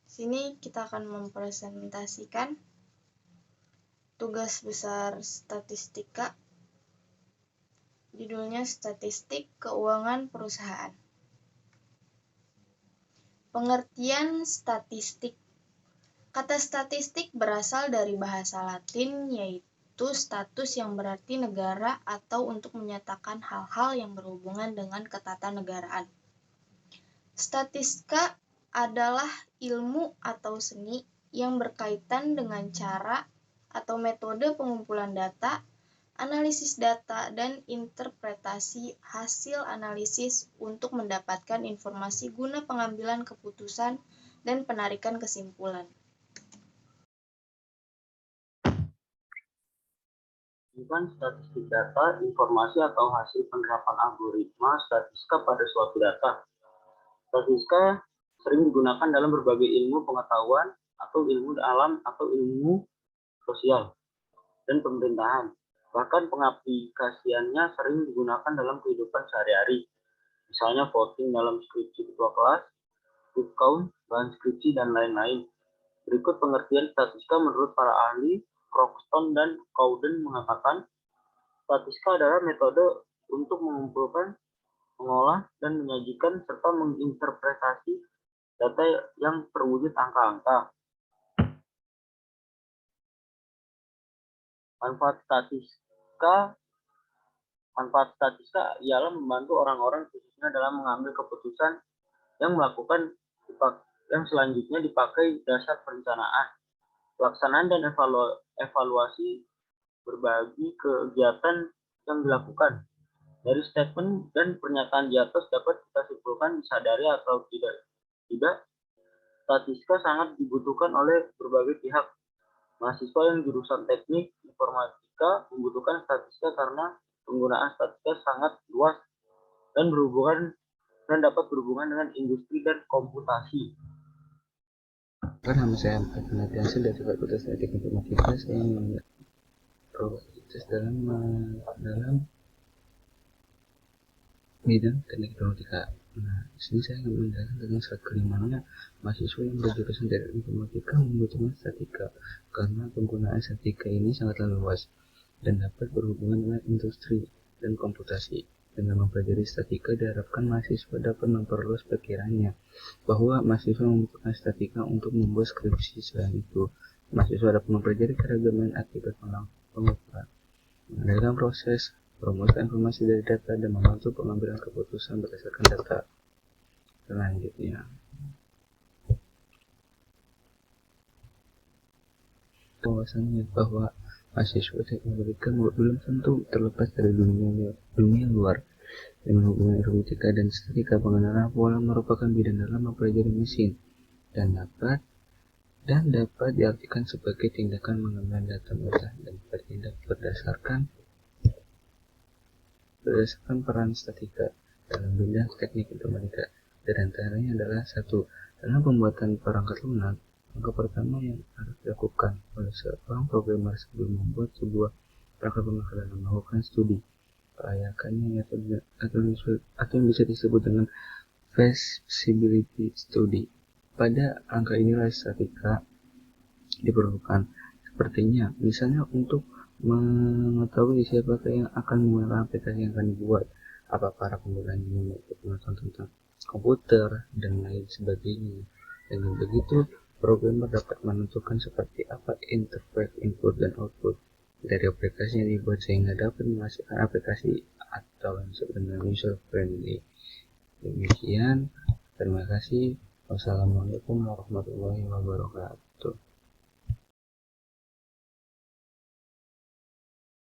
Sini kita akan mempresentasikan tugas besar statistika. Judulnya Statistik Keuangan Perusahaan. Pengertian statistik. Kata statistik berasal dari bahasa Latin, yaitu status yang berarti negara atau untuk menyatakan hal-hal yang berhubungan dengan ketatanegaraan. Statistika adalah ilmu atau seni yang berkaitan dengan cara atau metode pengumpulan data, analisis data, dan interpretasi hasil analisis untuk mendapatkan informasi guna pengambilan keputusan dan penarikan kesimpulan. Bukan statistik data, informasi atau hasil penerapan algoritma statistika pada suatu data. Statistika sering digunakan dalam berbagai ilmu pengetahuan atau ilmu alam atau ilmu sosial dan pemerintahan. Bahkan pengaplikasiannya sering digunakan dalam kehidupan sehari-hari. Misalnya voting dalam skripsi ketua kelas, quick count, bahan skripsi, dan lain-lain. Berikut pengertian statistika menurut para ahli. Croxton dan Cowden mengatakan, statistika adalah metode untuk mengumpulkan, mengolah, dan menyajikan serta menginterpretasi data yang terwujud angka-angka. Manfaat statistika ialah membantu orang-orang khususnya dalam mengambil keputusan yang selanjutnya dipakai dasar perencanaan, pelaksanaan, dan evaluasi berbagi kegiatan yang dilakukan. Dari statement dan pernyataan di atas dapat kita simpulkan disadari atau tidak, statistika sangat dibutuhkan oleh berbagai pihak. Mahasiswa yang jurusan teknik informatika membutuhkan statistika karena penggunaan statistika sangat luas dan dapat berhubungan dengan industri dan komputasi. Nama saya Penelitian dari Fakultas Teknik Informatika. Saya mengambil proses dalam bidang teknik informatika. Nah, di sini saya akan menjelaskan tentang surat kelimanya mahasiswa yang berjurusan teknik informatika membutuhkan statistika karena penggunaan statistika ini sangatlah luas dan dapat berhubungan dengan industri dan komputasi. Dengan mempelajari statistika diharapkan mahasiswa dapat memperluas pikirannya bahwa mahasiswa membutuhkan statistika untuk membuat skripsi. Selain itu, mahasiswa dapat mempelajari keragaman akibat pengukuran, mengendalikan proses, merumuskan informasi dari data, dan membantu pengambilan keputusan berdasarkan data. Selanjutnya, bahwasannya bahwa mahasiswa teknik belum tentu terlepas dari dunia luar. Dengan hubungan informatika dan statistika, pengenalan pola merupakan bidang dalam mempelajari mesin dan dapat diartikan sebagai tindakan mengambil data mudah dan bertindak berdasarkan peran statistika dalam bidang teknik informatika. Di antaranya adalah 1. Dalam pembuatan perangkat lunak, langkah pertama yang harus dilakukan oleh seorang programmer sebelum membuat sebuah perangkat lunak adalah melakukan studi kelayakannya atau yang bisa disebut dengan feasibility study. Pada angka inilah statistika diperlukan. Sepertinya, misalnya untuk mengetahui siapakah yang akan menggunakan aplikasi yang akan dibuat, apa para penggunanya memiliki pengetahuan tentang komputer, dan lain sebagainya. Dengan begitu, programmer dapat menentukan seperti apa interface input dan output dari aplikasi yang dibuat sehingga dapat menghasilkan aplikasi atau yang sebenarnya user friendly. Demikian, terima kasih. Wassalamualaikum warahmatullahi wabarakatuh.